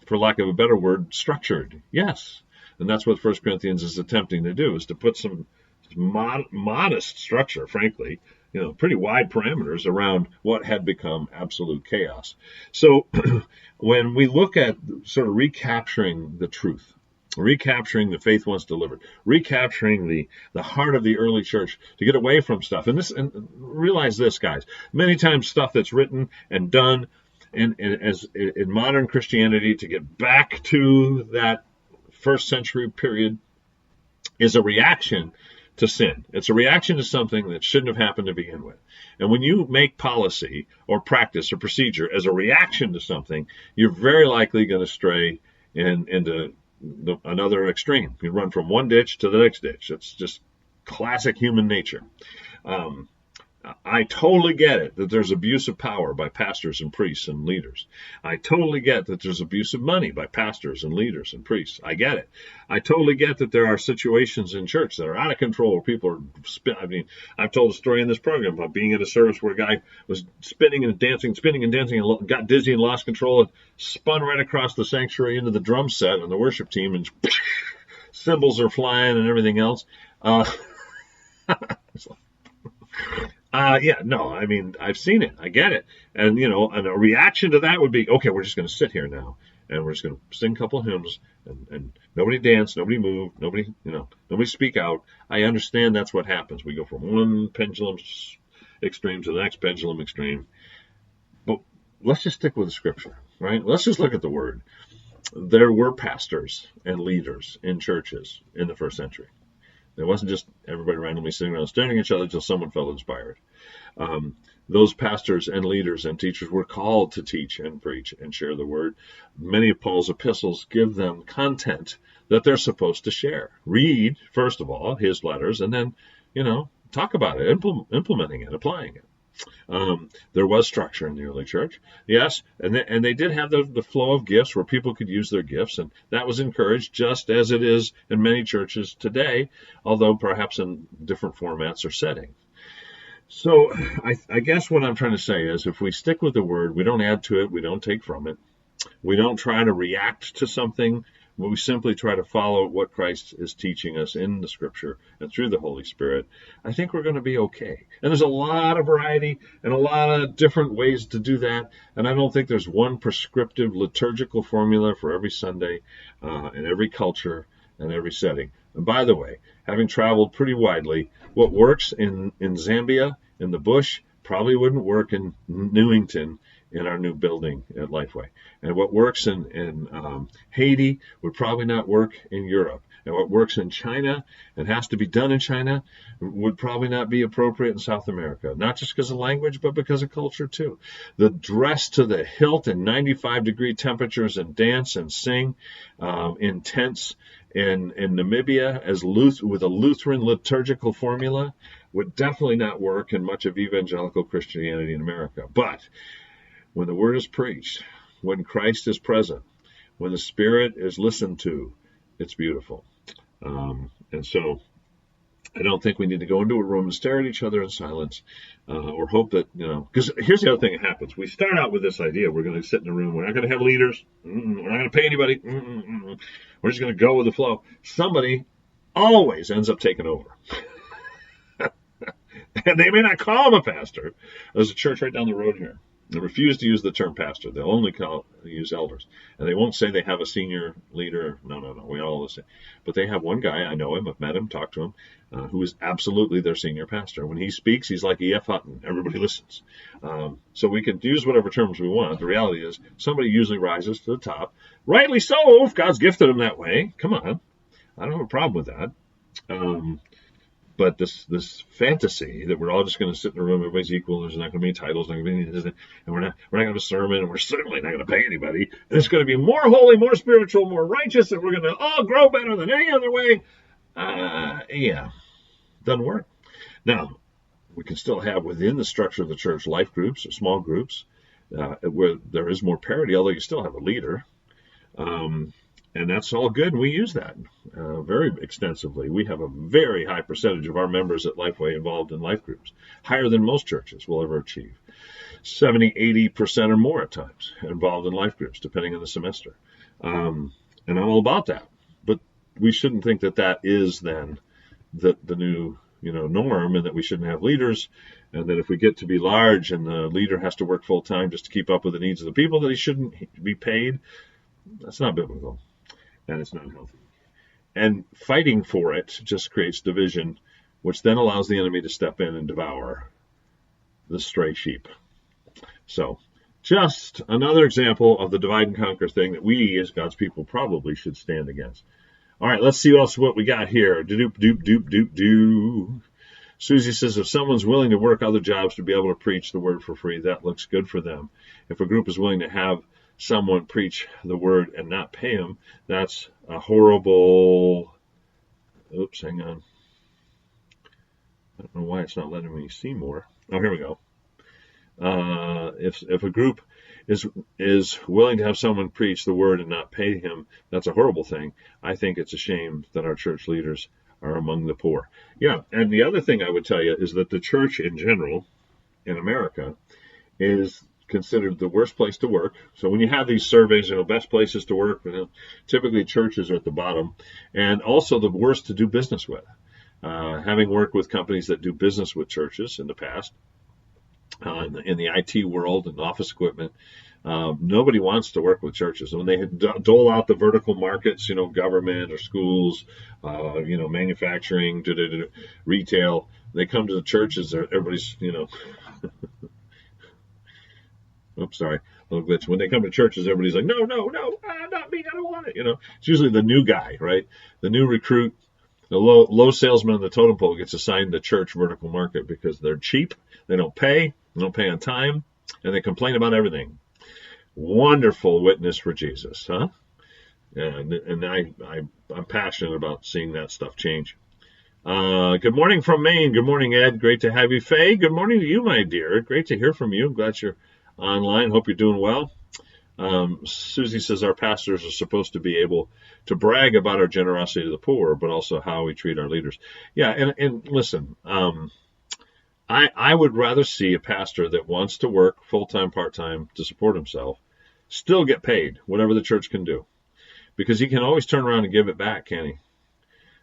for lack of a better word, structured? Yes. And that's what 1 Corinthians is attempting to do, is to put some modest structure, frankly, pretty wide parameters around what had become absolute chaos. So when we look at sort of recapturing the truth, recapturing the faith once delivered, recapturing the heart of the early church, to get away from stuff, and realize this, guys, many times stuff that's written and done in modern Christianity to get back to that first century period is a reaction to sin. It's a reaction to something that shouldn't have happened to begin with. And when you make policy or practice or procedure as a reaction to something, you're very likely going to stray into another extreme. You run from one ditch to the next ditch. It's just classic human nature. I totally get it that there's abuse of power by pastors and priests and leaders. I totally get that there's abuse of money by pastors and leaders and priests. I get it. I totally get that there are situations in church that are out of control where people are I've told a story in this program about being at a service where a guy was spinning and dancing, and got dizzy and lost control and spun right across the sanctuary into the drum set and the worship team, and cymbals are flying and everything else. I've seen it. I get it. And, and a reaction to that would be, okay, we're just going to sit here now and we're just going to sing a couple hymns, and nobody dance, nobody move, nobody speak out. I understand that's what happens. We go from one pendulum extreme to the next pendulum extreme. But let's just stick with the scripture, right? Let's just look at the word. There were pastors and leaders in churches in the first century. It wasn't just everybody randomly sitting around staring at each other until someone felt inspired. Those pastors and leaders and teachers were called to teach and preach and share the word. Many of Paul's epistles give them content that they're supposed to share. Read, first of all, his letters, and then, talk about it, implementing it, applying it. There was structure in the early church, yes, and they did have the flow of gifts where people could use their gifts, and that was encouraged, just as it is in many churches today, although perhaps in different formats or settings. So I guess what I'm trying to say is, if we stick with the word, we don't add to it, we don't take from it, we don't try to react to something, we simply try to follow what Christ is teaching us in the Scripture and through the Holy Spirit, I think we're going to be okay. And there's a lot of variety and a lot of different ways to do that, and I don't think there's one prescriptive liturgical formula for every Sunday in every culture and every setting. And by the way, having traveled pretty widely, what works in Zambia, in the bush, probably wouldn't work in Newington in our new building at Lifeway. And what works in Haiti would probably not work in Europe. And what works in China and has to be done in China would probably not be appropriate in South America. Not just because of language, but because of culture too. The dress to the hilt in 95-degree temperatures and dance and sing in tents in Namibia with a Lutheran liturgical formula would definitely not work in much of evangelical Christianity in America. But when the word is preached, when Christ is present, when the Spirit is listened to, it's beautiful. And so I don't think we need to go into a room and stare at each other in silence or hope that, because here's the other thing that happens. We start out with this idea. We're going to sit in a room. We're not going to have leaders. We're not going to pay anybody. We're just going to go with the flow. Somebody always ends up taking over. And they may not call him a pastor. There's a church right down the road here. They refuse to use the term pastor. They'll only use elders. And they won't say they have a senior leader. No. We all the same. But they have one guy, I know him, I've met him, talked to him, who is absolutely their senior pastor. When he speaks, he's like E.F. Hutton. Everybody listens. So we can use whatever terms we want. The reality is somebody usually rises to the top. Rightly so, if God's gifted them that way. Come on. I don't have a problem with that. But this fantasy that we're all just going to sit in a room, everybody's equal, there's not going to be titles, not going to be anything, and we're not going to have a sermon, and we're certainly not going to pay anybody, and it's going to be more holy, more spiritual, more righteous, and we're going to all grow better than any other way. Doesn't work. Now, we can still have within the structure of the church life groups or small groups where there is more parity, although you still have a leader. And that's all good, and we use that very extensively. We have a very high percentage of our members at Lifeway involved in life groups, higher than most churches will ever achieve. 70, 80% or more at times involved in life groups, depending on the semester. And I'm all about that. But we shouldn't think that is then the new norm, and that we shouldn't have leaders, and that if we get to be large and the leader has to work full time just to keep up with the needs of the people, that he shouldn't be paid. That's not biblical. And it's not healthy. And fighting for it just creates division, which then allows the enemy to step in and devour the stray sheep. So just another example of the divide and conquer thing that we as God's people probably should stand against. All right, let's see what we got here. Susie says, if someone's willing to work other jobs to be able to preach the word for free, that looks good for them. If a group is willing to have someone preach the word and not pay him, that's a horrible... Oops, hang on. I don't know why it's not letting me see more. Oh, here we go. If a group is willing to have someone preach the word and not pay him, that's a horrible thing. I think it's a shame that our church leaders are among the poor. Yeah, and the other thing I would tell you is that the church in general in America is considered the worst place to work. So when you have these surveys, best places to work, typically churches are at the bottom, and also the worst to do business with. Having worked with companies that do business with churches in the past, in the IT world and office equipment, Nobody wants to work with churches. And when they dole out the vertical markets, government or schools, manufacturing, retail, they come to the churches. Everybody's, oops, sorry, a little glitch. When they come to churches, everybody's like, no, not me, I don't want it. It's usually the new guy, right? The new recruit, the low salesman on the totem pole gets assigned the church vertical market because they're cheap, they don't pay on time, and they complain about everything. Wonderful witness for Jesus, huh? And I'm passionate about seeing that stuff change. Good morning from Maine. Good morning, Ed. Great to have you. Faye, good morning to you, my dear. Great to hear from you. I'm glad you're online. Hope you're doing well. Susie says our pastors are supposed to be able to brag about our generosity to the poor, but also how we treat our leaders. Yeah, and listen, I would rather see a pastor that wants to work full-time, part-time to support himself still get paid, whatever the church can do. Because he can always turn around and give it back, can he?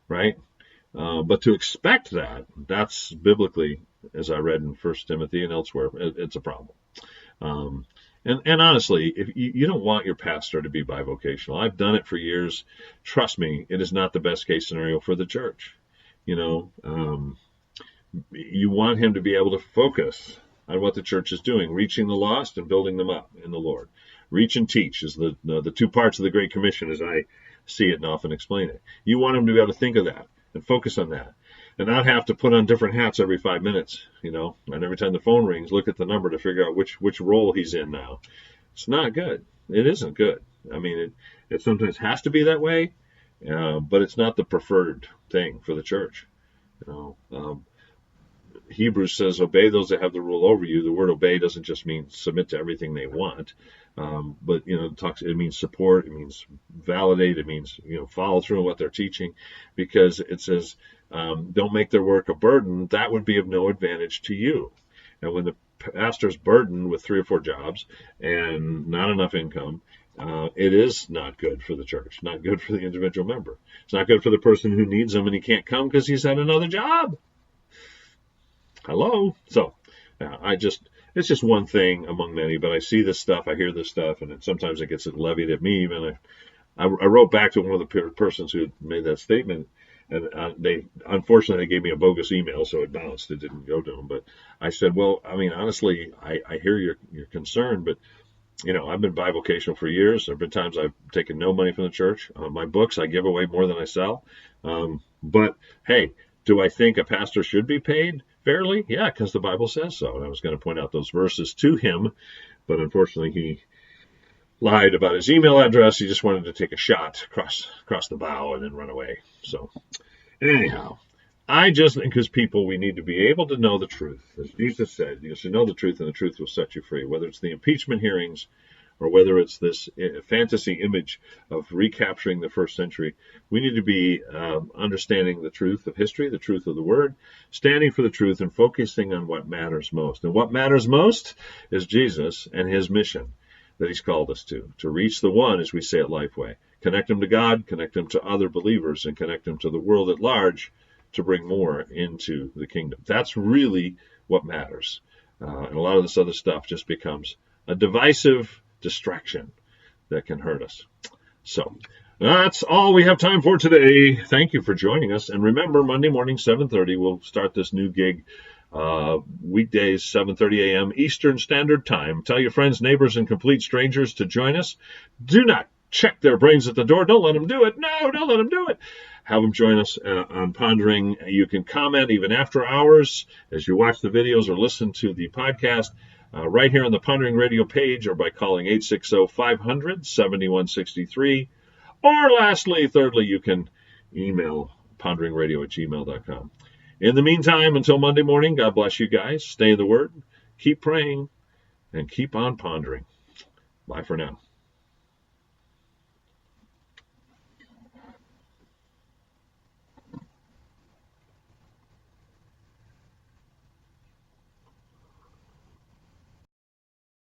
Right? But to expect that's biblically, as I read in 1 Timothy and elsewhere, it's a problem. And honestly, if you don't want your pastor to be bivocational. I've done it for years. Trust me, it is not the best case scenario for the church. You want him to be able to focus on what the church is doing, reaching the lost and building them up in the Lord. Reach and teach is the two parts of the Great Commission as I see it and often explain it. You want him to be able to think of that and focus on that and not have to put on different hats every 5 minutes, and every time the phone rings, look at the number to figure out which role he's in now. It's not good. It isn't good. I mean, it sometimes has to be that way, but it's not the preferred thing for the church. Hebrews says, obey those that have the rule over you. The word obey doesn't just mean submit to everything they want, but it means support, it means validate, it means follow through on what they're teaching, because it says don't make their work a burden. That would be of no advantage to you. And when the pastor's burdened with 3 or 4 jobs and not enough income, it is not good for the church, not good for the individual member. It's not good for the person who needs them and he can't come because he's had another job. Hello. So it's just one thing among many, but I see this stuff, I hear this stuff, and sometimes it gets levied at me. Even I wrote back to one of the persons who made that statement, and unfortunately they gave me a bogus email, so it bounced. It didn't go to them. But I said, well, I mean, honestly, I hear your concern, but I've been bivocational for years. There have been times I've taken no money from the church. My books I give away more than I sell. But hey, do I think a pastor should be paid fairly? Yeah, because the Bible says so. And I was going to point out those verses to him, but unfortunately he lied about his email address. He just wanted to take a shot across the bow and then run away. So anyhow, I just think as people we need to be able to know the truth. As Jesus said, you should know the truth and the truth will set you free. Whether it's the impeachment hearings or whether it's this fantasy image of recapturing the first century, we need to be understanding the truth of history, the truth of the word, standing for the truth and focusing on what matters most. And what matters most is Jesus and his mission that he's called us to reach the one, as we say at Lifeway, connect them to God, connect them to other believers, and connect them to the world at large to bring more into the kingdom. That's really what matters. And a lot of this other stuff just becomes a divisive distraction that can hurt us. So that's all we have time for today. Thank you for joining us. And remember, Monday morning, 7:30, we'll start this new gig. Weekdays, 7:30 a.m. Eastern Standard Time. Tell your friends, neighbors, and complete strangers to join us. Do not check their brains at the door. Don't let them do it. No, don't let them do it. Have them join us on Pondering. You can comment even after hours as you watch the videos or listen to the podcast. Right here on the Pondering Radio page, or by calling 860-500-7163. Or thirdly, you can email ponderingradio@gmail.com. In the meantime, until Monday morning, God bless you guys. Stay in the Word, keep praying, and keep on pondering. Bye for now.